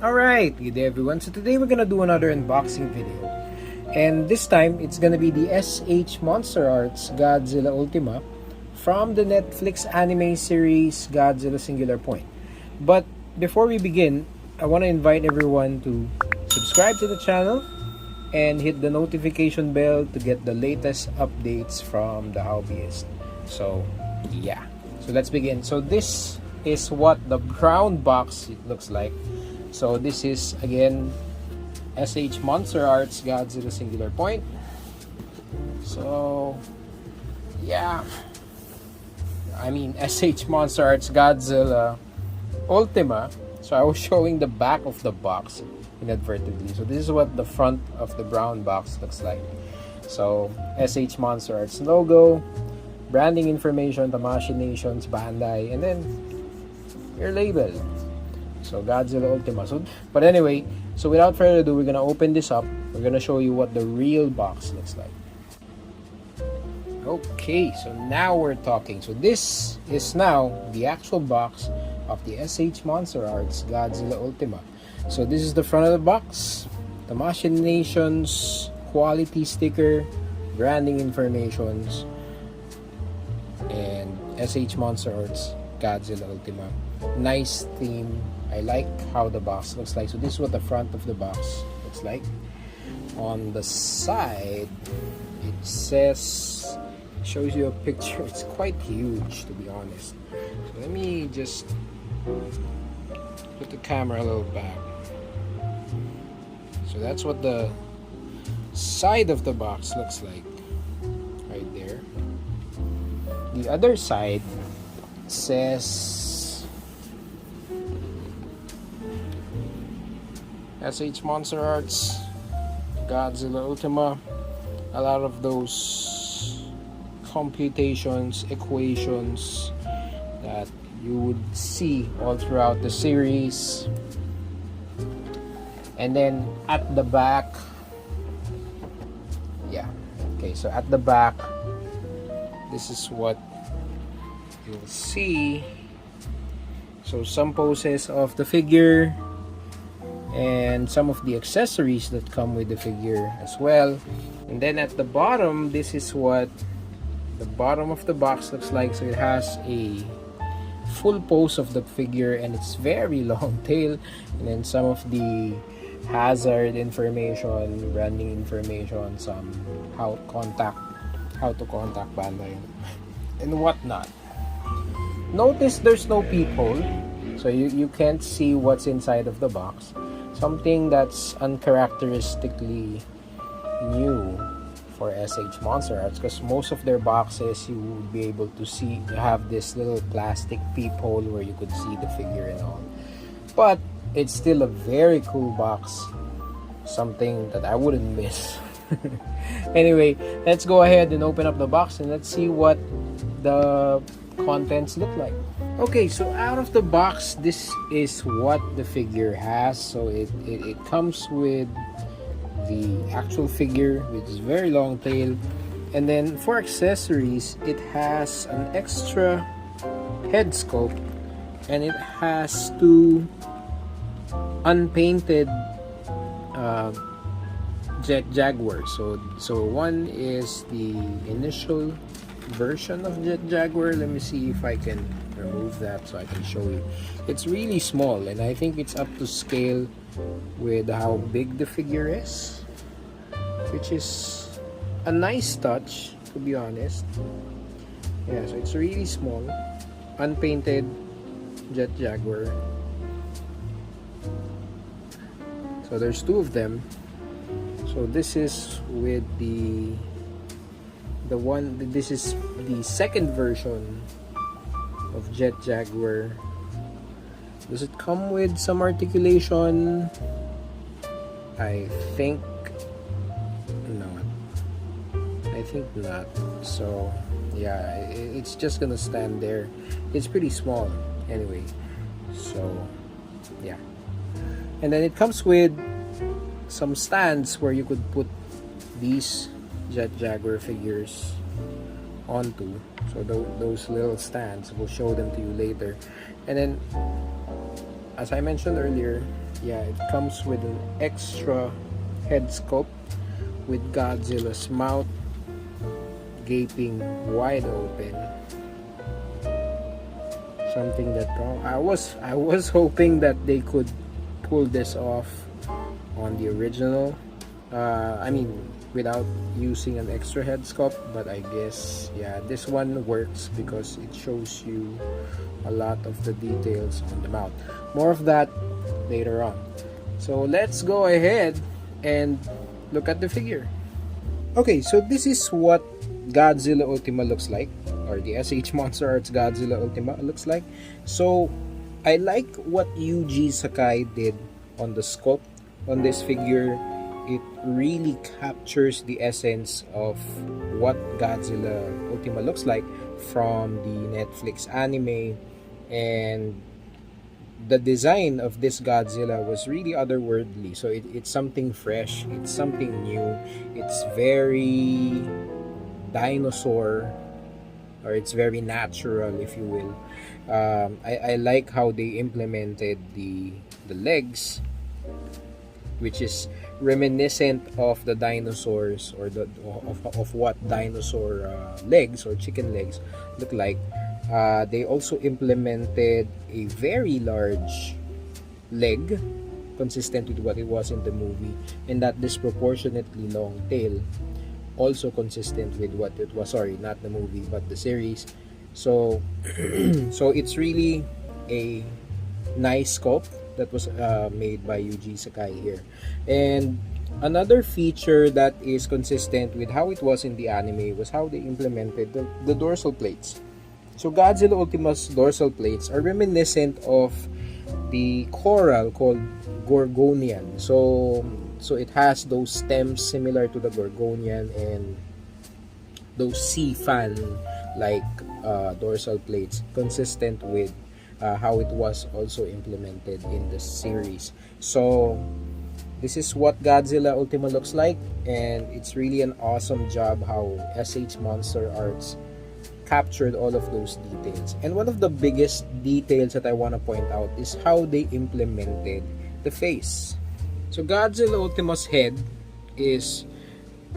Alright, good day everyone. So today we're gonna do another unboxing video. And this time, it's gonna be the SH Monsterarts Godzilla Ultima from the Netflix anime series Godzilla Singular Point. But before we begin, I want to invite everyone to subscribe to the channel and hit the notification bell to get the latest updates from the hobbyist. So, yeah. So let's begin. So this is what the brown box looks like. So this is again SH Monsterarts Godzilla Singular Point. So yeah, I mean SH Monsterarts Godzilla Ultima. So I was showing the back of the box inadvertently. So this is what the front of the brown box looks like. So SH Monsterarts logo, branding information, Tamashii Nations, Bandai, and then your label. So Godzilla Ultima. But anyway, so without further ado, we're gonna open this up. We're gonna show you what the real box looks like. Okay, so now we're talking. So this is now the actual box of the SH Monsterarts Godzilla Ultima. So this is the front of the box. Tamashii Nations quality sticker, branding informations, and SH Monsterarts Godzilla Ultima. Nice theme. I like how the box looks like. So this is what the front of the box looks like. On the side, it says, shows you a picture. It's quite huge, to be honest. So let me just put the camera a little back. So that's what the side of the box looks like, right there. The other side says SH Monsterarts Godzilla Ultima. A lot of those computations, equations that you would see all throughout the series. And then at the back, yeah, okay, so at the back, this is what you'll see. So some poses of the figure and some of the accessories that come with the figure as well. And then at the bottom, this is what the bottom of the box looks like. So it has a full pose of the figure and it's very long tail, and then some of the hazard information, branding information, some how to contact Bandai and whatnot. Notice there's no peephole, so you can't see what's inside of the box. Something that's uncharacteristically new for SH Monsterarts, because most of their boxes you would be able to see have this little plastic peephole where you could see the figure and all. But it's still a very cool box, something that I wouldn't miss. Anyway, let's go ahead and open up the box and let's see what the contents look like. Okay, so out of the box, this is what the figure has. So it comes with the actual figure, which is very long tail, and then for accessories, it has an extra head sculpt, and it has two unpainted Jet Jaguar. So one is the initial version of Jet Jaguar. Let me see if I can remove that so I can show you. It's really small, and I think it's up to scale with how big the figure is, which is a nice touch, to be honest. Yeah, so it's really small, unpainted Jet Jaguar. So there's two of them. So this is with this is the second version of Jet Jaguar. Does it come with some articulation? I think not. So yeah, it's just gonna stand there. It's pretty small anyway. So yeah, and then it comes with some stands where you could put these Jet Jaguar figures onto. So those little stands, we'll show them to you later. And then, as I mentioned earlier, yeah, it comes with an extra head sculpt with Godzilla's mouth gaping wide open. Something that I was hoping that they could pull this off on the original. I mean, without using an extra head sculpt, but I guess yeah, this one works because it shows you a lot of the details on the mouth. More of that later on. So let's go ahead and look at the figure. Okay, so this is what Godzilla Ultima looks like, or the SH Monsterarts Godzilla Ultima looks like. So I like what Yuji Sakai did on the sculpt on this figure. It really captures the essence of what Godzilla Ultima looks like from the Netflix anime, and the design of this Godzilla was really otherworldly. So it's something fresh, it's something new, it's very dinosaur, or it's very natural, if you will. I like how they implemented the legs, which is reminiscent of the dinosaurs, or of what dinosaur legs or chicken legs look like. They also implemented a very large leg, consistent with what it was in the movie, and that disproportionately long tail, also consistent with what it was, sorry, not the movie but the series. So so it's really a nice sculpt that was made by Yuji Sakai here. And another feature that is consistent with how it was in the anime was how they implemented the dorsal plates. So Godzilla Ultima's dorsal plates are reminiscent of the coral called Gorgonian. So it has those stems similar to the Gorgonian, and those sea fan like dorsal plates, consistent with how it was also implemented in the series. So this is what Godzilla Ultima looks like, and it's really an awesome job how SH Monsterarts captured all of those details. And one of the biggest details that I want to point out is how they implemented the face. So Godzilla Ultima's head is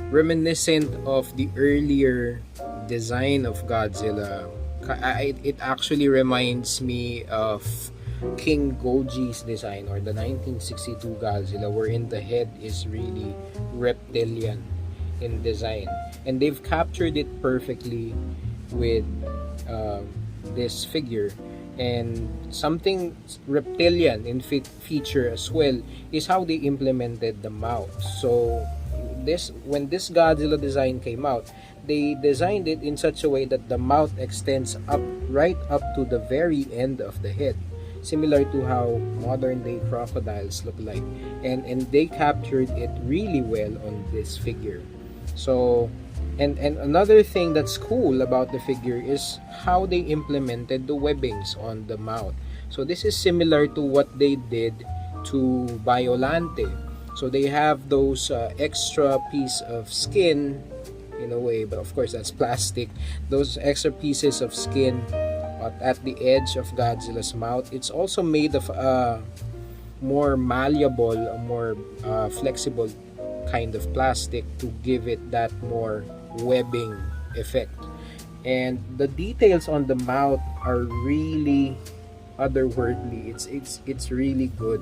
reminiscent of the earlier design of Godzilla. It actually reminds me of King Goji's design, or the 1962 Godzilla, wherein the head is really reptilian in design, and they've captured it perfectly with this figure. And something reptilian in feature as well is how they implemented the mouth. So when this Godzilla design came out, they designed it in such a way that the mouth extends up, right up to the very end of the head, similar to how modern day crocodiles look like, and they captured it really well on this figure. So and another thing that's cool about the figure is how they implemented the webbings on the mouth. So this is similar to what they did to Biolante. So they have those extra piece of skin in a way, but of course that's plastic. Those extra pieces of skin at the edge of Godzilla's mouth, it's also made of more malleable, more flexible kind of plastic to give it that more webbing effect. And the details on the mouth are really otherworldly. It's really good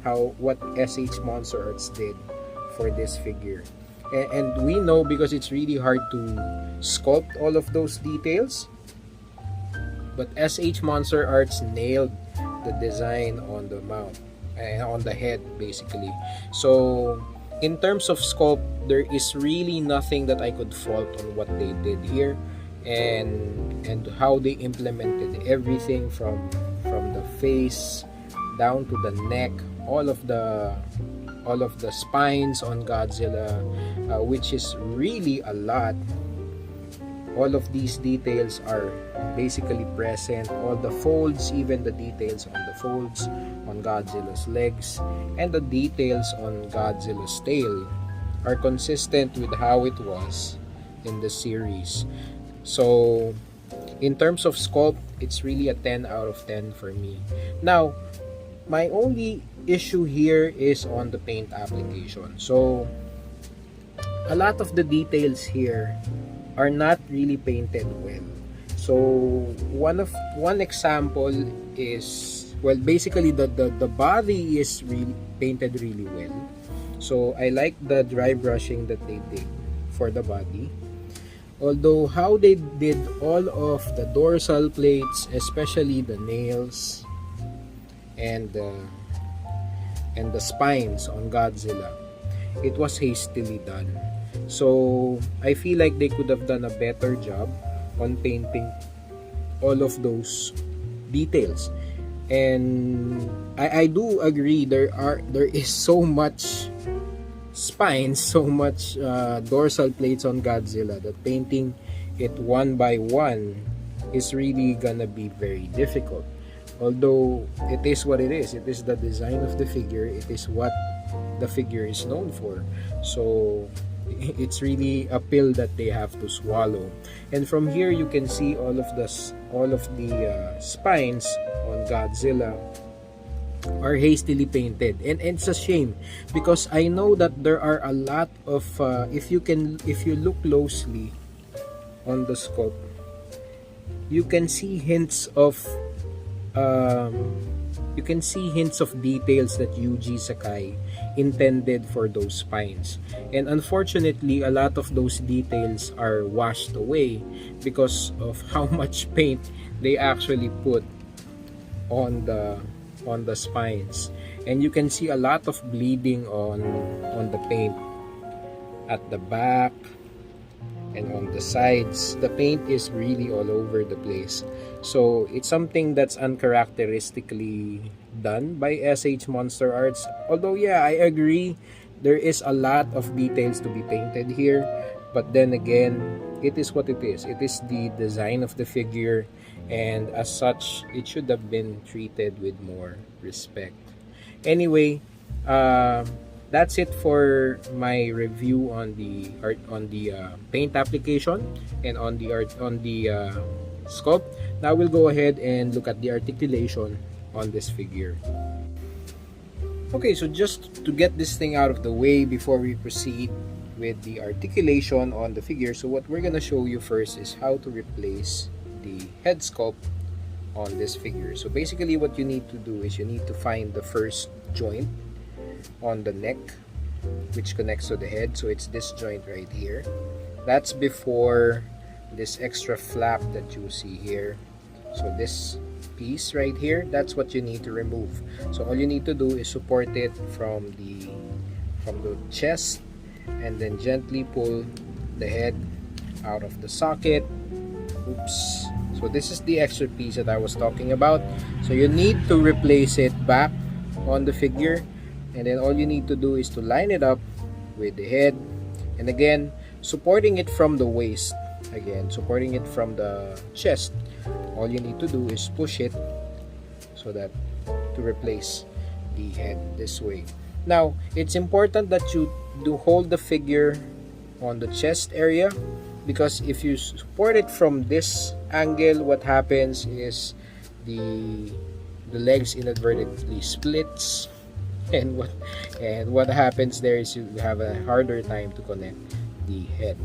how what SH Monsterarts did for this figure. And we know, because it's really hard to sculpt all of those details, but SH Monsterarts nailed the design on the mouth and on the head basically. So in terms of sculpt, there is really nothing that I could fault on what they did here, and how they implemented everything from the face down to the neck, all of the spines on Godzilla, which is really a lot. All of these details are basically present. All the folds, even the details on the folds on Godzilla's legs, and the details on Godzilla's tail are consistent with how it was in the series. So in terms of sculpt, it's really a 10 out of 10 for me. Now, my only issue here is on the paint application. So a lot of the details here are not really painted well. So one example is, well, basically the body is really painted really well. So I like the dry brushing that they did for the body. Although how they did all of the dorsal plates, especially the nails and the spines on Godzilla, it was hastily done. So I feel like they could have done a better job on painting all of those details. And I do agree there is so much spines, so much dorsal plates on Godzilla that painting it one by one is really gonna be very difficult. Although it is what it is the design of the figure, it is what the figure is known for. So it's really a pill that they have to swallow. And from here you can see all of the spines on Godzilla are hastily painted, and it's a shame because I know that there are a lot of if you look closely on the sculpt, you can see hints of details that Yuji Sakai intended for those spines. And unfortunately, a lot of those details are washed away because of how much paint they actually put on the spines. And you can see a lot of bleeding on the paint at the back and on the sides. The paint is really all over the place. So it's something that's uncharacteristically done by SH Monsterarts. Although yeah, I agree there is a lot of details to be painted here, but then again, it is what it is. It is the design of the figure, and as such it should have been treated with more respect. Anyway, that's it for my review on the paint application and on the sculpt. Now we'll go ahead and look at the articulation on this figure. Okay, so just to get this thing out of the way before we proceed with the articulation on the figure, so what we're gonna show you first is how to replace the head sculpt on this figure. So basically what you need to do is you need to find the first joint on the neck which connects to the head. So it's this joint right here. That's before this extra flap that you see here. So this piece right here, that's what you need to remove. So all you need to do is support it from the chest and then gently pull the head out of the socket. Oops. So this is the extra piece that I was talking about. So you need to replace it back on the figure, and then all you need to do is to line it up with the head, and again supporting it from the waist, again supporting it from the chest. All you need to do is push it so that to replace the head this way. Now it's important that you do hold the figure on the chest area, because if you support it from this angle, what happens is the legs inadvertently splits, and what happens there is you have a harder time to connect the head.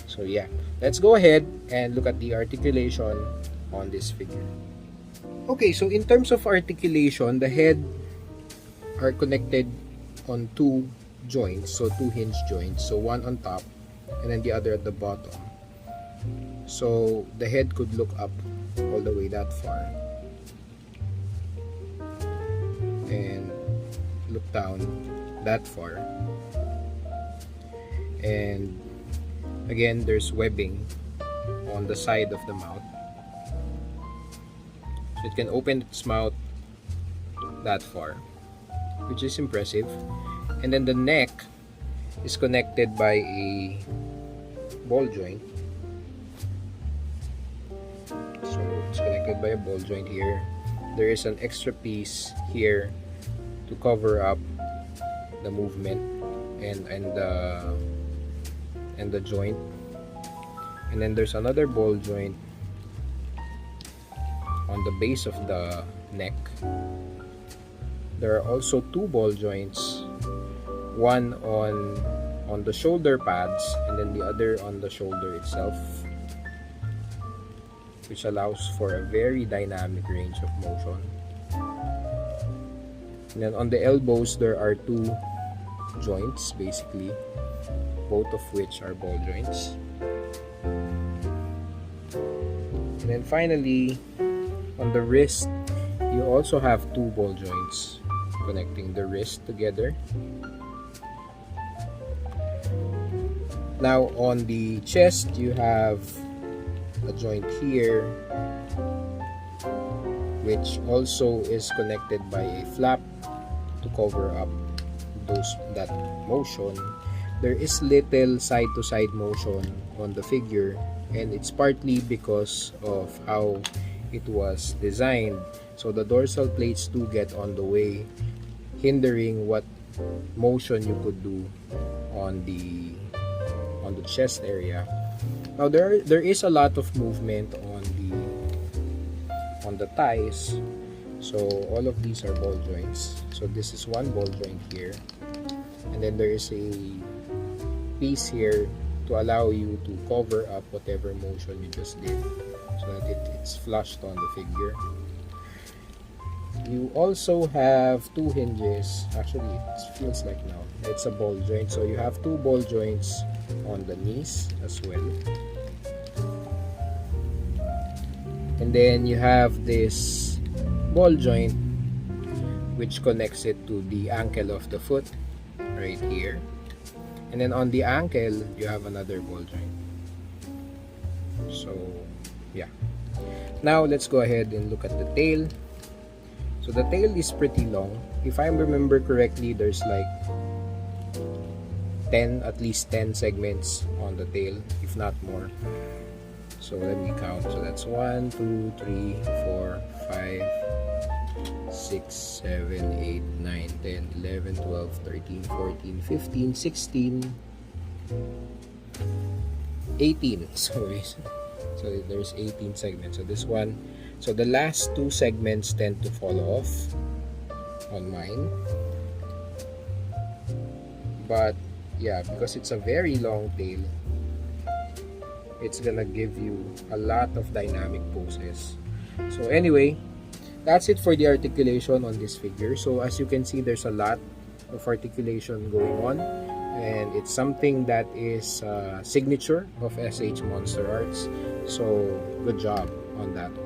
So yeah, let's go ahead and look at the articulation on this figure. Okay, so in terms of articulation, the head are connected on two joints, so two hinge joints, so one on top and then the other at the bottom. So the head could look up all the way that far and look down that far, and again there's webbing on the side of the mouth, so it can open its mouth that far, which is impressive. And then the neck is connected by a ball joint. So it's connected by a ball joint here. There is an extra piece here to cover up the movement and the joint. And then there's another ball joint on the base of the neck. there are also two ball joints, one on the shoulder pads and then the other on the shoulder itself, which allows for a very dynamic range of motion. And then on the elbows, there are two joints basically, both of which are ball joints. And then finally, on the wrist, you also have two ball joints connecting the wrist together. Now on the chest, you have a joint here, which also is connected by a flap to cover up that motion. There is little side-to-side motion on the figure, and it's partly because of how it was designed. So the dorsal plates do get on the way, hindering what motion you could do on the chest area. Now there is a lot of movement on the thighs. So all of these are ball joints. So this is one ball joint here, and then there is a piece here to allow you to cover up whatever motion you just did, so that it's flushed on the figure. You also have two hinges. Actually, it feels like now it's a ball joint, so you have two ball joints on the knees as well. And then you have this ball joint which connects it to the ankle of the foot right here. And then on the ankle, you have another ball joint. So, yeah. Now, let's go ahead and look at the tail. So, the tail is pretty long. If I remember correctly, there's like at least 10 segments on the tail, if not more. So, let me count. So, that's 1, 2, 3, 4, 5, 6, 7, 8, 9, 10, 11, 12, 13, 14, 15, 16, 18. Sorry. So there's 18 segments. So this one, so the last two segments tend to fall off on mine. But yeah, because it's a very long tail, it's gonna give you a lot of dynamic poses. So anyway, that's it for the articulation on this figure. So as you can see, there's a lot of articulation going on, and it's something that is a signature of SH Monsterarts. So good job on that one.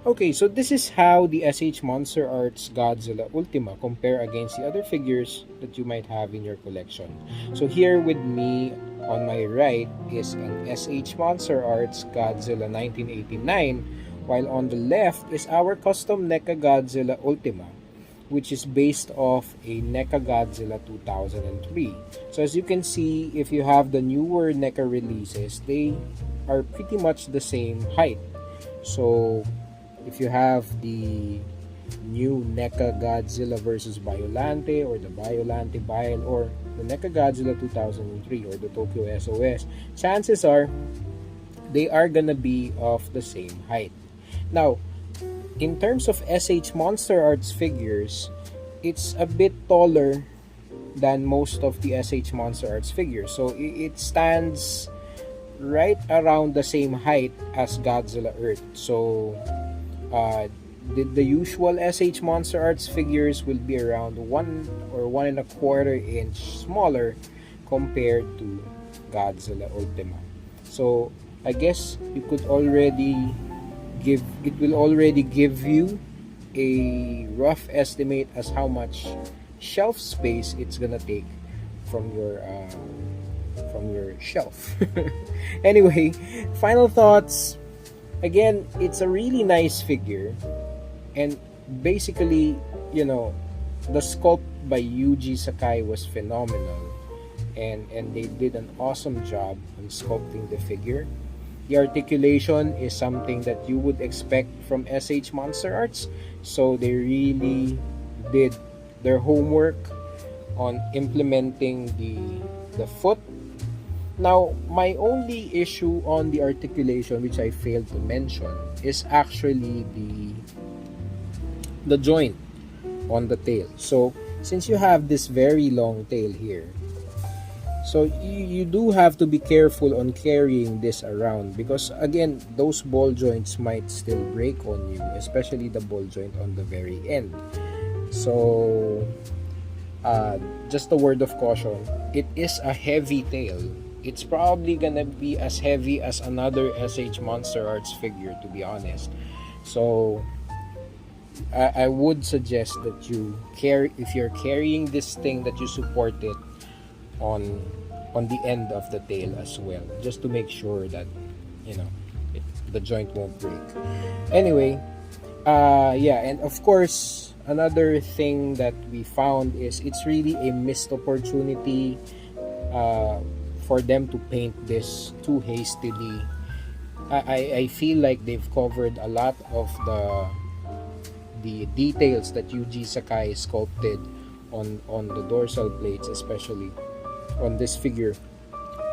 Okay, so this is how the SH Monsterarts Godzilla Ultima compare against the other figures that you might have in your collection. So here with me on my right is an SH Monsterarts Godzilla 1989, while on the left is our custom NECA Godzilla Ultima, which is based off a NECA Godzilla 2003. So as you can see, if you have the newer NECA releases, they are pretty much the same height. So if you have the new NECA Godzilla vs. Biolante, or the Biolante Bio, or the NECA Godzilla 2003, or the Tokyo SOS, chances are they are gonna be of the same height. Now, in terms of SH Monsterarts figures, it's a bit taller than most of the SH Monsterarts figures. So it stands right around the same height as Godzilla Earth. So the usual SH Monsterarts figures will be around 1 or 1.25 inch smaller compared to Godzilla Ultima. So I guess you could already it will already give you a rough estimate as how much shelf space it's gonna take from your shelf. Anyway, final thoughts. Again, it's a really nice figure, and basically, you know, the sculpt by Yuji Sakai was phenomenal, and they did an awesome job on sculpting the figure. The articulation is something that you would expect from SH Monsterarts, so they really did their homework on implementing the foot. Now, my only issue on the articulation, which I failed to mention, is actually the joint on the tail. So since you have this very long tail here, so you do have to be careful on carrying this around, because again, those ball joints might still break on you, especially the ball joint on the very end. So just a word of caution, it is a heavy tail. It's probably gonna be as heavy as another SH Monsterarts figure, to be honest. So I would suggest that you carry, if you're carrying this thing, that you support it on the end of the tail as well, just to make sure that, you know, the joint won't break. Anyway, yeah, and of course, another thing that we found is it's really a missed opportunity for them to paint this too hastily. I feel like they've covered a lot of the details that Yuji Sakai sculpted on the dorsal plates, especially on this figure,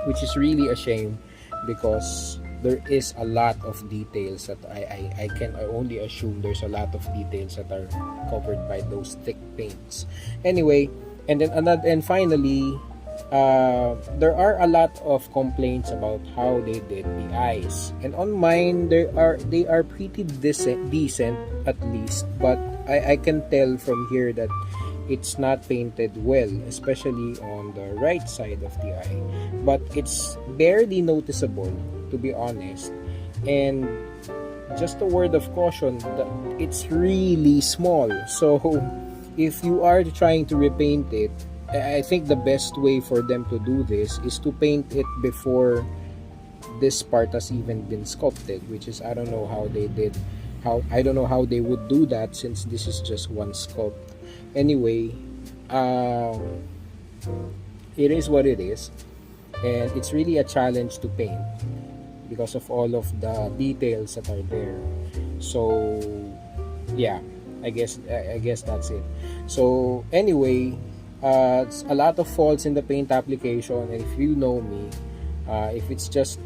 which is really a shame, because there is a lot of details that I can only assume there's a lot of details that are covered by those thick paints. Anyway, and finally, there are a lot of complaints about how they did the eyes, and on mine they are pretty decent at least, but I can tell from here that it's not painted well, especially on the right side of the eye, but it's barely noticeable, to be honest. And just a word of caution, that it's really small, so if you are trying to repaint it, I think the best way for them to do this is to paint it before this part has even been sculpted, which is, I don't know how they would do that, since this is just one sculpt. Anyway, it is what it is, and it's really a challenge to paint because of all of the details that are there. So yeah, I guess that's it. So anyway, it's a lot of faults in the paint application, and if you know me, if it's just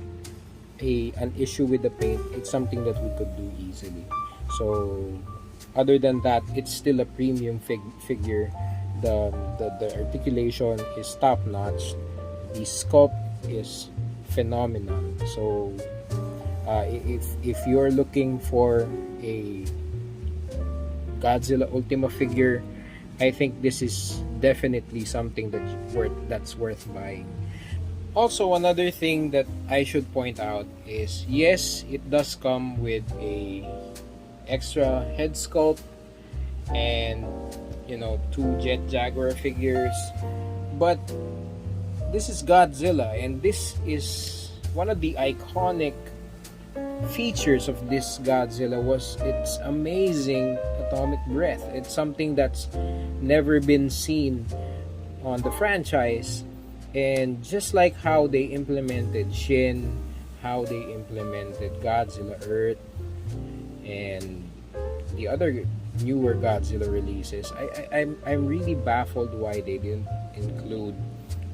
an issue with the paint, it's something that we could do easily. So other than that, it's still a premium figure. The articulation is top notch. The sculpt is phenomenal. So if you're looking for a Godzilla Ultima figure, I think this is definitely something that's worth buying. Also, another thing that I should point out is, yes, it does come with a extra head sculpt and, you know, 2 Jet Jaguar figures, but this is Godzilla, and this is one of the iconic features of this Godzilla was its amazing atomic breath. It's something that's never been seen on the franchise, and just like how they implemented Shin, how they implemented Godzilla Earth, and the other newer Godzilla releases, I'm really baffled why they didn't include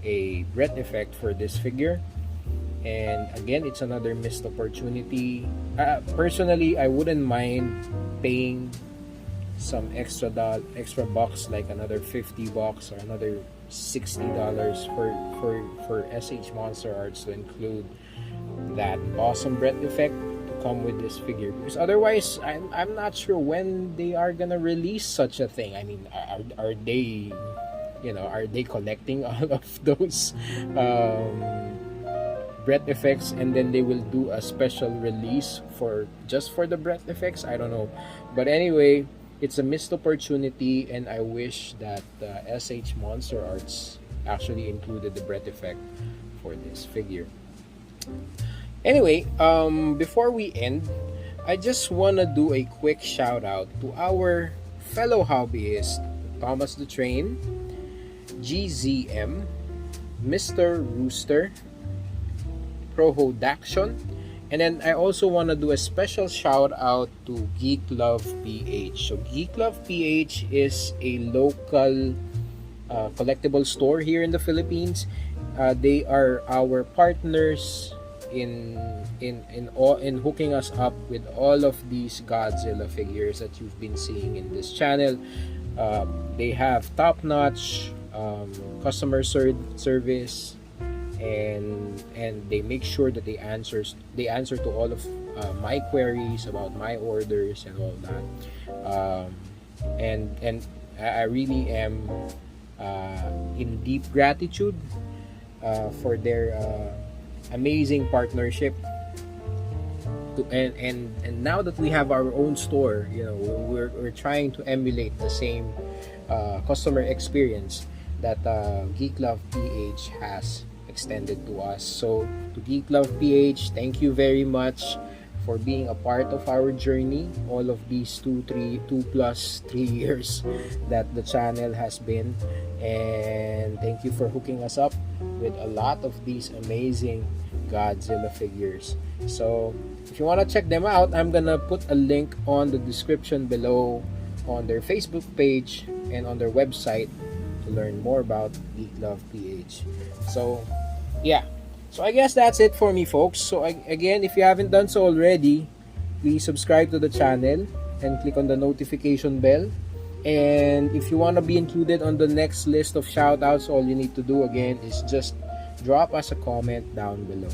a breath effect for this figure. And again, it's another missed opportunity. Personally, I wouldn't mind paying some extra bucks, like another $50 or another $60 for SH Monsterarts to include that awesome breath effect to come with this figure, because otherwise I'm not sure when they are gonna release such a thing. I mean, are they, you know, are they collecting all of those breath effects, and then they will do a special release just for the breath effects? I don't know, but anyway, it's a missed opportunity, and I wish that SH Monsterarts actually included the breath effect for this figure. Anyway, before we end, I just want to do a quick shout out to our fellow hobbyist, Thomas the Train, GZM, Mr. Rooster, Prohodaction, and then I also want to do a special shout out to GeekLoveph PH. So GeekLoveph PH is a local collectible store here in the Philippines. They are our partners in hooking us up with all of these Godzilla figures that you've been seeing in this channel. They have top-notch customer service, and they make sure that they answer to all of my queries about my orders and all that. And I really am in deep gratitude for their amazing partnership. And now that we have our own store, we're trying to emulate the same customer experience that GeekLoveph PH has extended to us. So to GeekLoveph PH, thank you very much for being a part of our journey all of these 2 plus 3 years that the channel has been. And thank you for hooking us up with a lot of these amazing Godzilla figures. So if you want to check them out, I'm gonna put a link on the description below on their Facebook page and on their website to learn more about GeekLoveph PH. So yeah, so I guess that's it for me, folks. So again, if you haven't done so already, please subscribe to the channel and click on the notification bell. And if you want to be included on the next list of shoutouts, all you need to do again is just drop us a comment down below.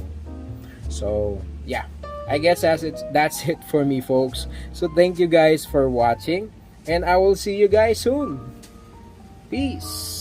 So yeah, I guess that's it for me, folks. So thank you guys for watching, and I will see you guys soon. Peace.